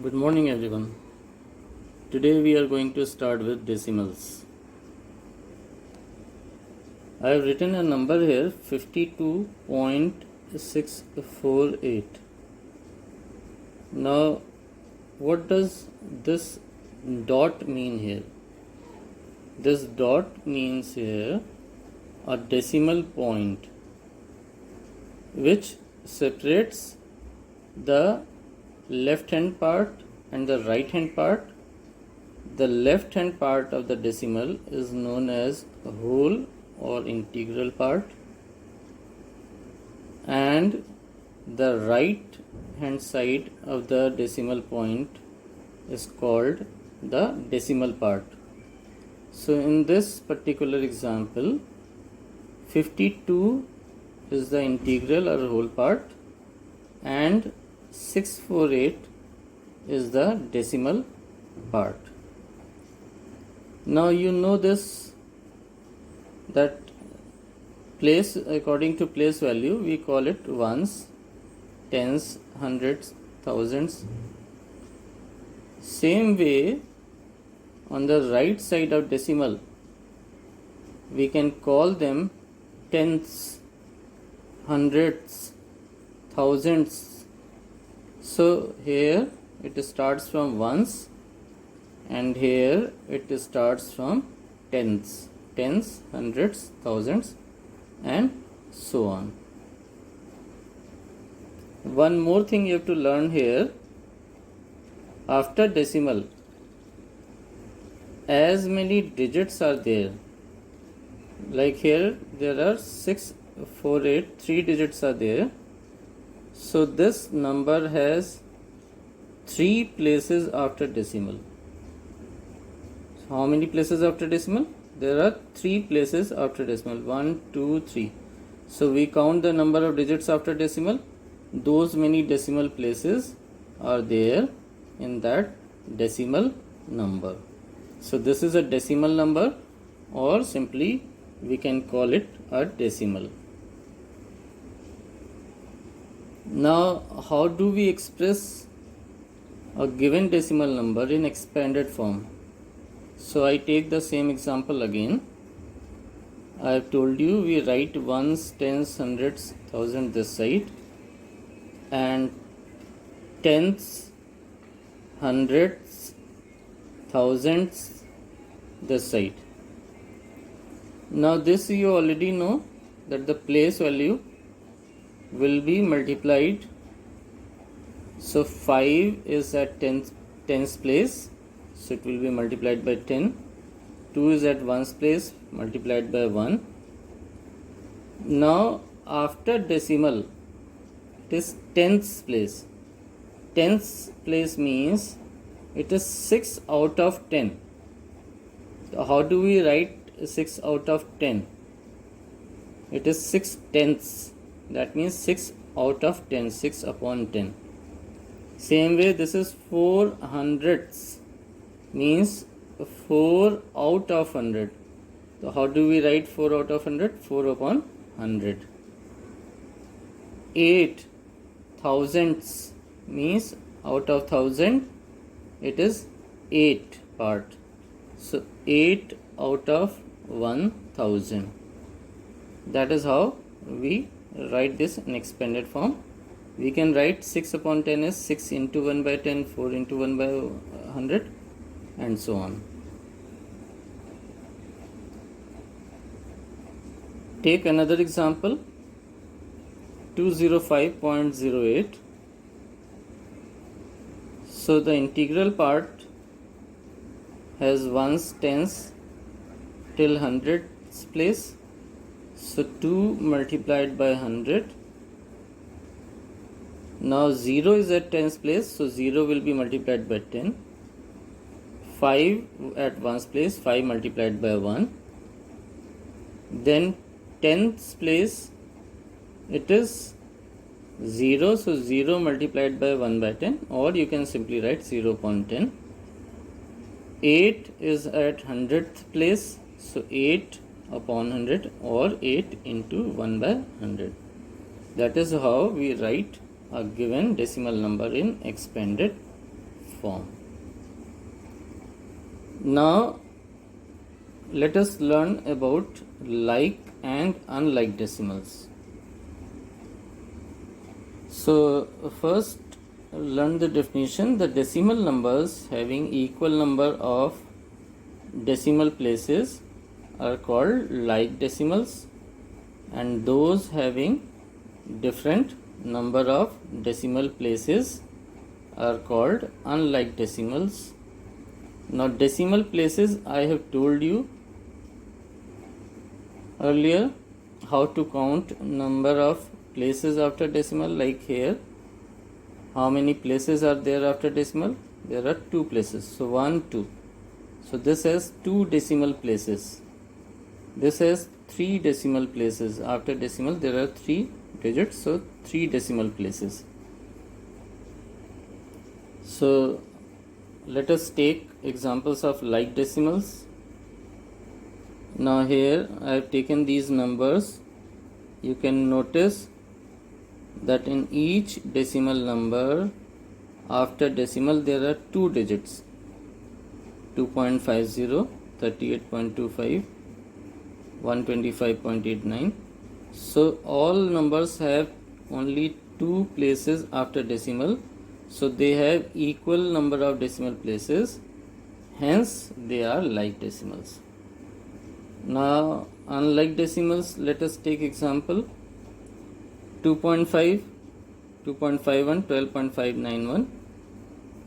Good morning everyone. Today we are going to start with decimals. I have written a number here 52.648. Now what does this dot mean here? This dot means here a decimal point which separates the left hand part and the right hand part. The left hand part of the decimal is known as whole or integral part, and the right hand side of the decimal point is called the decimal part. So in this particular example, 52 is the integral or whole part and 648 is the decimal part. Now you know this, that place, according to place value, we call it ones, tens, hundreds, thousands. Same way, on the right side of decimal, we can call them tenths, hundreds, thousands. So here it starts from ones, and here it starts from tens, hundreds, thousands, and so on. One more thing you have to learn here: after decimal, as many digits are there. Like here there are 648, 3 digits are there. So this number has 3 places after decimal. How many places after decimal? There are 3 places after decimal. 1, 2, 3. So we count the number of digits after decimal. Those many decimal places are there in that decimal number. So this is a decimal number, or simply we can call it a decimal. Now how do we express a given decimal number in expanded form? So I take the same example again. I have told you we write ones, tens, hundreds, thousands this side, and tenths, hundreds, thousands this side. Now this you already know, that the place value will be multiplied. So 5 is at tens place, so it will be multiplied by 10. 2 is at ones place, multiplied by 1. Now after decimal, it is tenths place. Tenths place means it is 6 out of 10. So how do we write 6 out of 10? It is 6 tenths. That means 6 out of 10, 6 upon 10. Same way, this is 4 hundredths, means 4 out of 100. So how do we write 4 out of 100? 4 upon 100. 8 thousandths means out of 1000 it is 8 part. So 8 out of 1000. That is how we write this in expanded form. We can write 6 upon 10 is 6 into 1 by 10, 4 into 1 by 100, and so on. Take another example, 205.08. So the integral part has ones, tens till hundreds place. So 2 multiplied by 100. Now 0 is at tens place, so 0 will be multiplied by 10. 5 at ones place, 5 multiplied by 1. Then tenths place, it is 0, so 0 multiplied by 1 by 10, or you can simply write 0 upon 10. 8 is at hundredth place, so 8 upon 100, or 8 into 1 by 100. That is how we write a given decimal number in expanded form. Now let us learn about like and unlike decimals. So first learn the definition. The decimal numbers having equal number of decimal places are called like decimals, and those having different number of decimal places are called unlike decimals. Now decimal places, I have told you earlier how to count number of places after decimal. Like here, how many places are there after decimal? There are 2 places. So 1, 2. So this has 2 decimal places. This has 3 decimal places. After decimal there are 3 digits, so 3 decimal places. So let us take examples of like decimals. Now here I have taken these numbers. You can notice that in each decimal number after decimal there are 2 digits: 2.50, 38.25, 125.89. So all numbers have only 2 places after decimal, so they have equal number of decimal places, hence they are like decimals. Now unlike decimals, let us take example 2.5, 2.51, 12.591.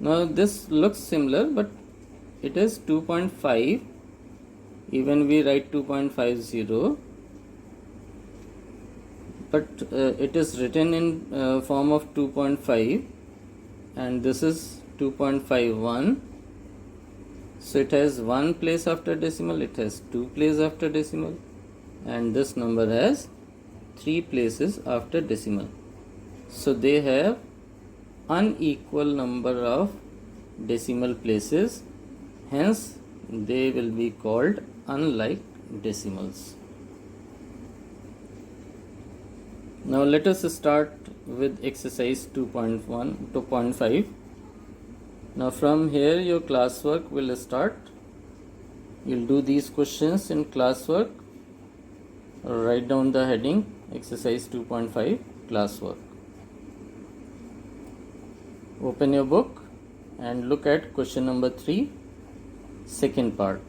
Now this looks similar, but it is 2.5. Even we write 2.50, but it is written in form of 2.5, and this is 2.51. So it has 1 place after decimal, it has 2 places after decimal, and this number has 3 places after decimal. So they have unequal number of decimal places, hence they will be called unlike decimals. Now let us start with exercise 2.5. Now from here your classwork will start. You'll do these questions in classwork. Write down the heading exercise 2.5 classwork. Open your book and look at question number 3, second part.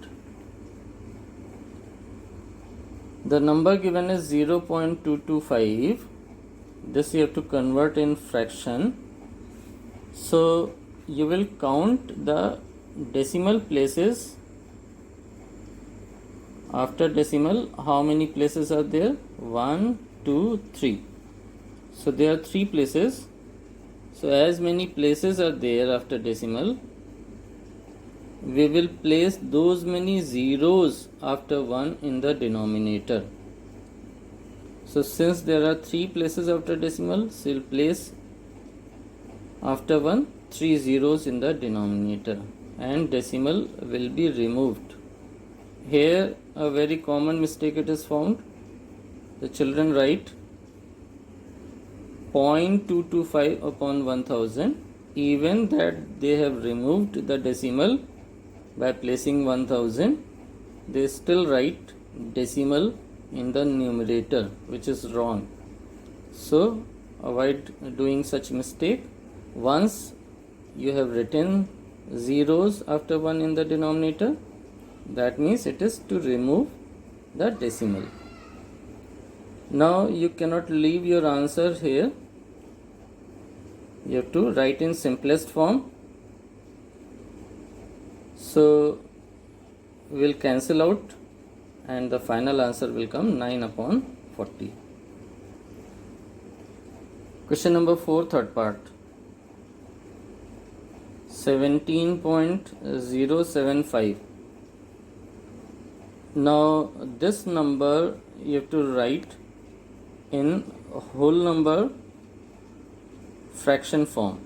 The number given is 0.225. This you have to convert in fraction. So you will count the decimal places after decimal. How many places are there? 1, 2, 3. So there are 3 places. So as many places are there after decimal, we will place those many zeros after 1 in the denominator. So since there are 3 places after decimal, so we'll place after 1 3 zeros in the denominator, and decimal will be removed. Here a very common mistake it is found. The children write 0.225 upon 1000, even that they have removed the decimal by placing 1000, they still write decimal in the numerator, which is wrong. So avoid doing such mistake. Once you have written zeros after 1 in the denominator, that means it is to remove the decimal. Now you cannot leave your answer here. You have to write in simplest form. So we will cancel out and the final answer will come 9 upon 40. Question number 4, third part. 17.075. Now this number you have to write in whole number fraction form.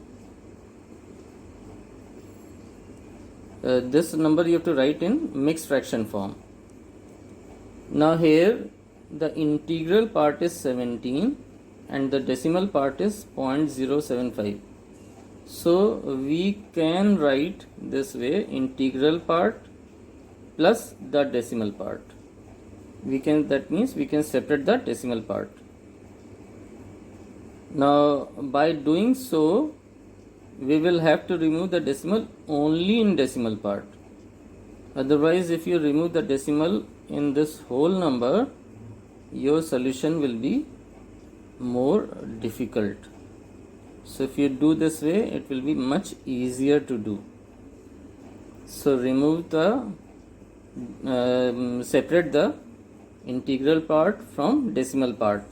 This number you have to write in mixed fraction form. Now here the integral part is 17 and the decimal part is 0.075. So we can write this way: integral part plus the decimal part. That means we can separate the decimal part. Now by doing so, we will have to remove the decimal only in decimal part. Otherwise, if you remove the decimal in this whole number, your solution will be more difficult. So if you do this way, it will be much easier to do. So remove the separate the integral part from decimal part.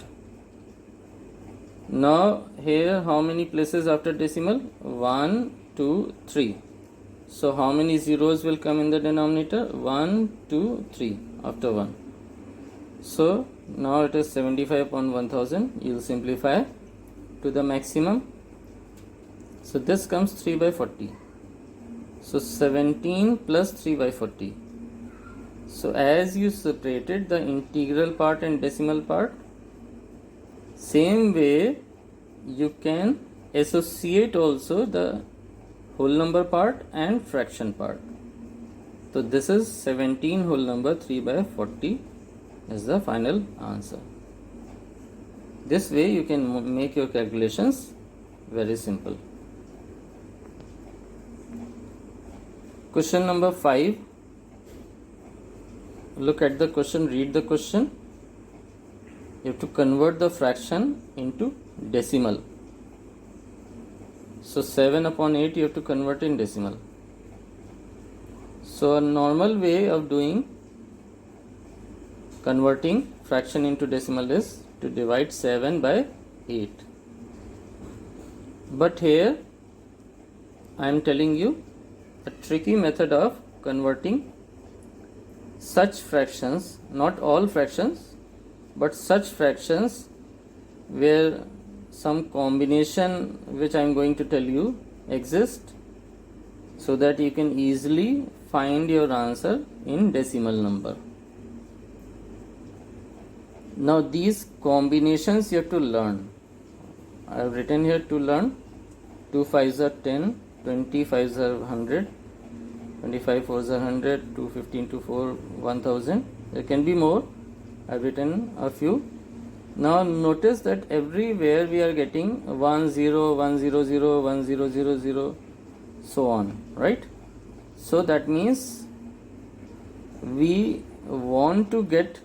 Now here how many places after decimal? 1, 2, 3. So how many zeros will come in the denominator? 1, 2, 3 after 1. So now it is 75 upon 1000. You will simplify to the maximum. So this comes 3 by 40. So 17 plus 3 by 40. So as you separated the integral part and decimal part, same way you can associate also the whole number part and fraction part. So this is 17 whole number 3 by 40 is the final answer. This way you can make your calculations very simple. Question number 5. Look at the question, read the question. You have to convert the fraction into decimal. So 7 upon 8 you have to convert in decimal. So a normal way of converting fraction into decimal is to divide 7 by 8. But here I am telling you a tricky method of converting such fractions, not all fractions, but such fractions where some combination which I am going to tell you exists, so that you can easily find your answer in decimal number. Now these combinations you have to learn. I have written here to learn. 2 5s are 10, 20 5s are 100, 25 4s are 100, 2 15 2 4 1000. There can be more. I have written a few. Now notice that everywhere we are getting 1 0 1 0 0 1 0 0 0 so on, right? So that means we want to get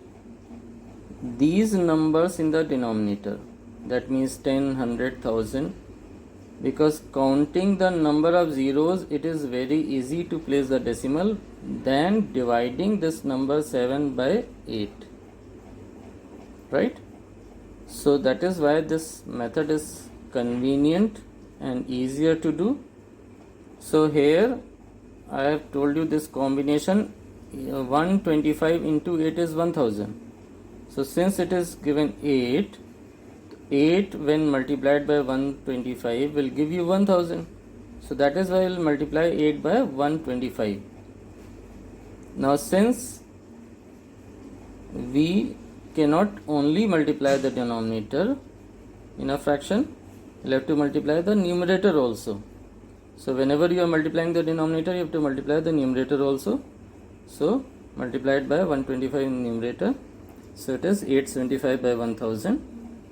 these numbers in the denominator. That means 10, 100, 1000. Because counting the number of zeros, it is very easy to place the decimal than dividing this number 7 by 8, right? So that is why this method is convenient and easier to do. So here I have told you this combination 125 into 8 is 1000. So since it is given 8 when multiplied by 125 will give you 1000. So that is why we will multiply 8 by 125. Now since we cannot only multiply the denominator in a fraction, we will have to multiply the numerator also. So whenever you are multiplying the denominator, you have to multiply the numerator also. So multiplied by 125 in numerator. So it is 875 by 1000,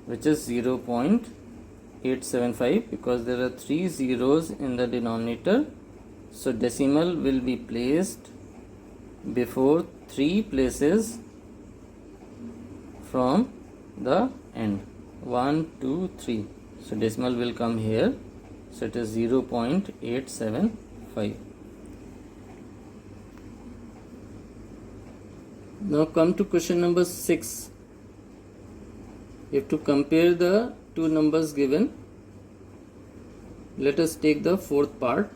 which is 0.875, because there are 3 zeros in the denominator. So decimal will be placed before 3 places from the end. 1, 2, 3. So decimal will come here. So it is 0.875. Now come to question number 6. You have to compare the two numbers given. Let us take the fourth part.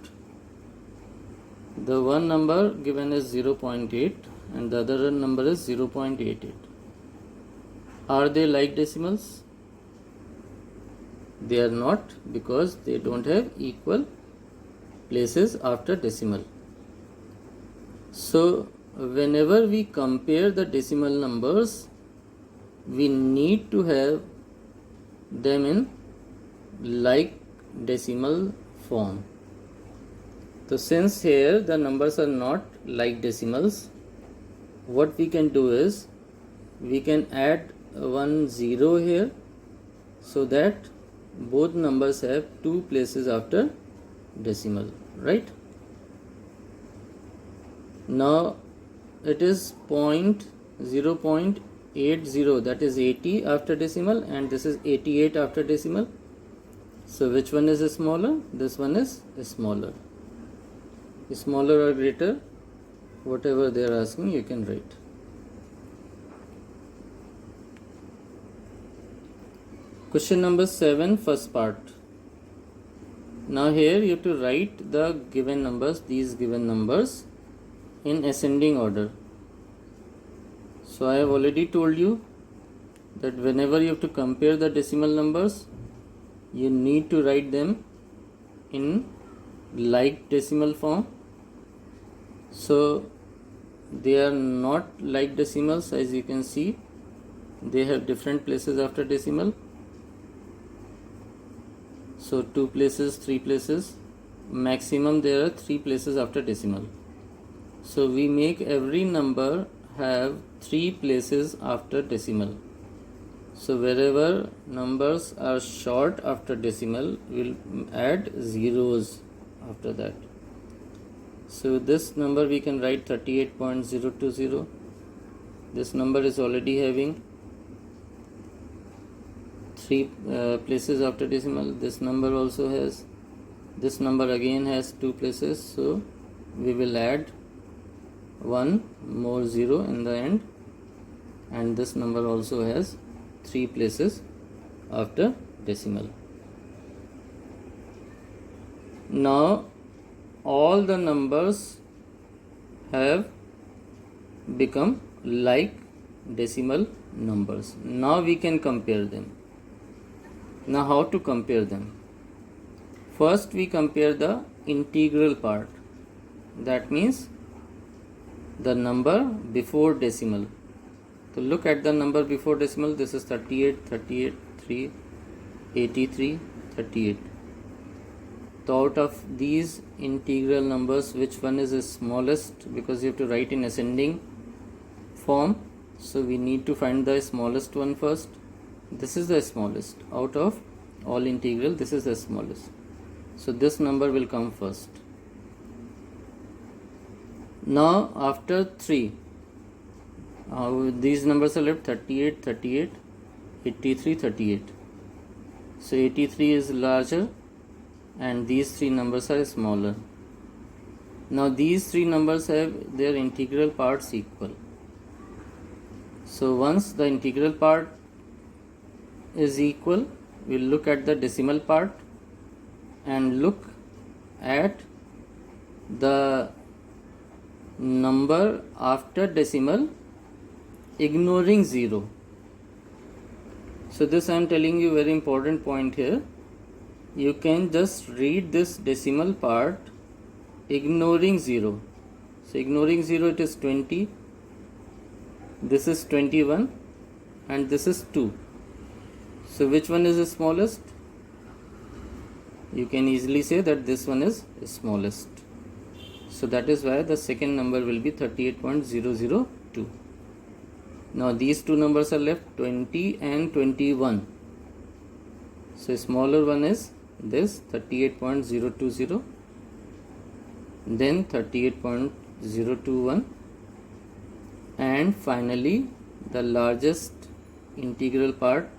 The one number given is 0.8 and the other number is 0.88. Are they like decimals? They are not, because they don't have equal places after decimal. So whenever we compare the decimal numbers, we need to have them in like decimal form. So since here the numbers are not like decimals, what we can do is we can add one 0 here so that both numbers have two places after decimal, right? Now it is 0.80, that is 80 after decimal, and this is 88 after decimal. So which one is smaller? This one is smaller. Smaller or greater, whatever they are asking, you can write. Question number 7, first part. Now here you have to write the given numbers, these given numbers, in ascending order. So I have already told you that whenever you have to compare the decimal numbers, you need to write them in like decimal form. So they are not like decimals, as you can see, they have different places after decimal. So 2 places, 3 places, maximum there are 3 places after decimal. So we make every number have 3 places after decimal. So wherever numbers are short after decimal, we'll add zeros after that. So this number we can write 38.020. This number is already having 3 places after decimal. This number also has, this number again has 2 places, so we will add one more 0 in the end, and this number also has 3 places after decimal. Now all the numbers have become like decimal numbers. Now we can compare them. Now how to compare them? First we compare the integral part, that means the number before decimal. So look at the number before decimal, this is 38, 38, 3, 83, 38. So out of these integral numbers, which one is the smallest? Because you have to write in ascending form, so we need to find the smallest one first. This is the smallest out of all integral, this is the smallest. So this number will come first. Now after 3, these numbers are left 38, 38, 83, 38. So 83 is larger and these 3 numbers are smaller. Now these 3 numbers have their integral parts equal. So once the integral part is equal, we'll look at the decimal part and look at the number after decimal ignoring 0. So this I am telling you very important point here. You can just read this decimal part ignoring 0. So ignoring 0, it is 20, this is 21, and this is 2. So which one is the smallest? You can easily say that this one is smallest. So that is why the second number will be 38.002. Now these 2 numbers are left, 20 and 21. So smaller one is this 38.020, then 38.021, and finally the largest integral part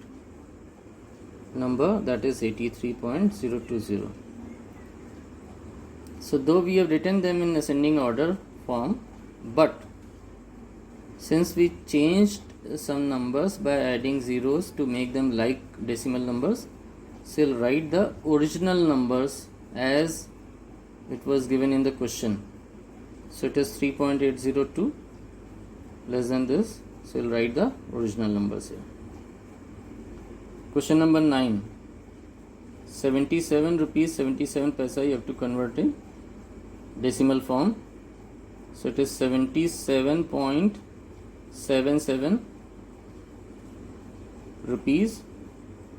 number, that is 83.020. So though we have written them in ascending order form, but since we changed some numbers by adding zeros to make them like decimal numbers, so we'll write the original numbers as it was given in the question. So it is 3.802 less than this, so we'll write the original numbers here. Question number 9. 77 rupees 77 paisa you have to convert in decimal form. So it is 77.77 rupees,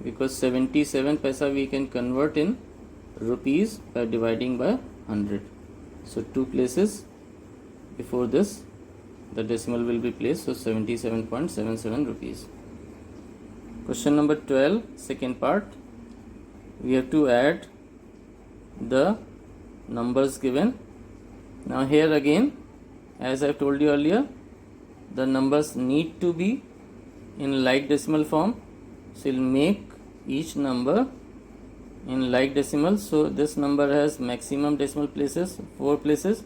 because 77 paisa we can convert in rupees by dividing by 100. So 2 places before this the decimal will be placed, so 77.77 rupees. Question number 12, second part. We have to add the numbers given. Now here again, as I told you earlier, the numbers need to be in like decimal form. So we'll make each number in like decimal. So this number has maximum decimal places, 4 places.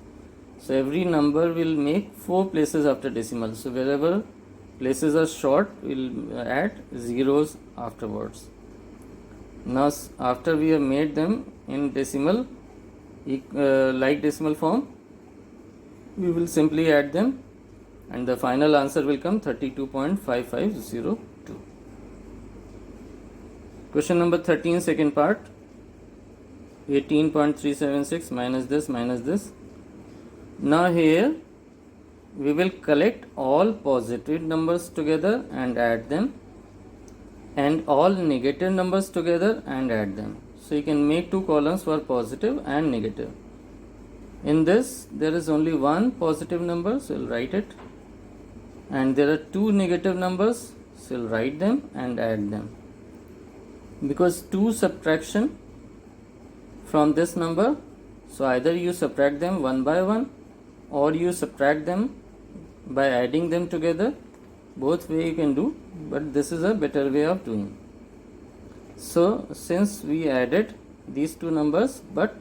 So every number will make 4 places after decimal. So wherever places are short, we'll add zeros afterwards. Now after we have made them in decimal, like decimal form, we will simply add them and the final answer will come 32.5502. Question number 13, second part. 18.376 minus this. Now here we will collect all positive numbers together and add them, and all negative numbers together and add them. So you can make 2 columns for positive and negative. In this there is only one positive number, so we'll write it, and there are 2 negative numbers, so we'll write them and add them. Because 2 subtraction from this number, so either you subtract them one by one or you subtract them by adding them together. Both way you can do, but this is a better way of doing. So since we added these 2 numbers but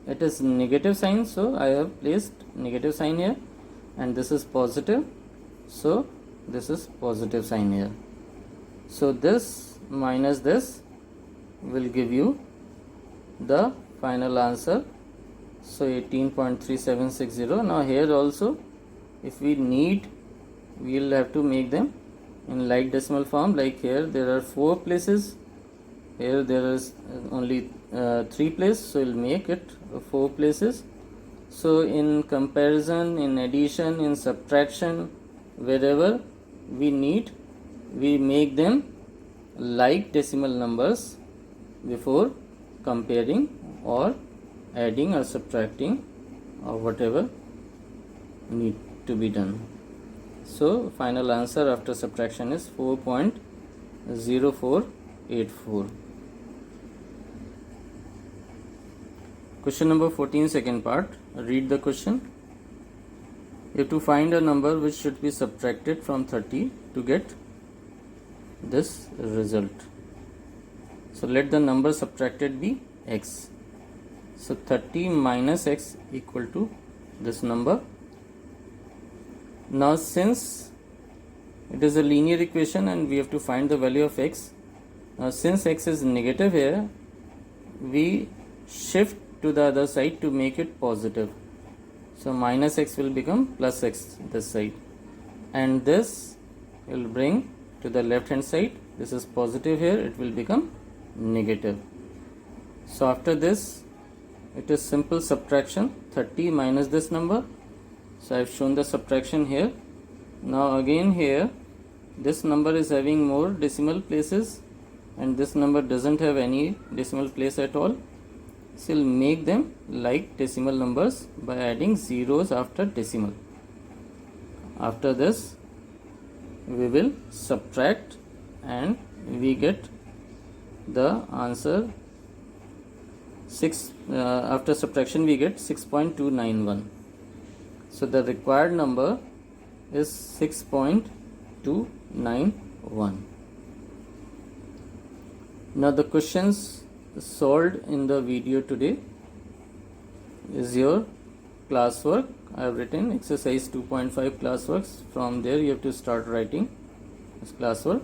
it is negative sign, so I have placed negative sign here, and this is positive, so this is positive sign here. So this minus this will give you the final answer, so 18.3760. Now here also, if we need, we will have to make them in like decimal form. Like here there are 4 places, here there is only 3 places, so we'll make it 4 places. So in comparison, in addition, in subtraction, wherever we need, we make them like decimal numbers before comparing or adding or subtracting or whatever need to be done. So final answer after subtraction is 4.0484. Question number 14, second part. Read the question. You have to find a number which should be subtracted from 30 to get this result. So let the number subtracted be x. So 30 minus x equal to this number. Now since it is a linear equation and we have to find the value of x, now since x is negative here, we shift to the other side to make it positive. So minus x will become plus x this side, and this will bring to the left hand side. This is positive here, it will become negative. So after this it is simple subtraction, 30 minus this number. So I have shown the subtraction here. Now again here this number is having more decimal places and this number doesn't have any decimal place at all. So we'll make them like decimal numbers by adding zeros after decimal. After this we will subtract and we get the answer 6. After subtraction we get 6.291. So the required number is 6.291. Now the questions solved in the video today is your classwork. I have written exercise 2.5 classworks. From there you have to start writing this classwork,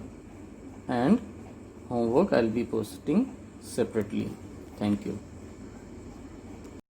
and homework I will be posting separately. Thank you.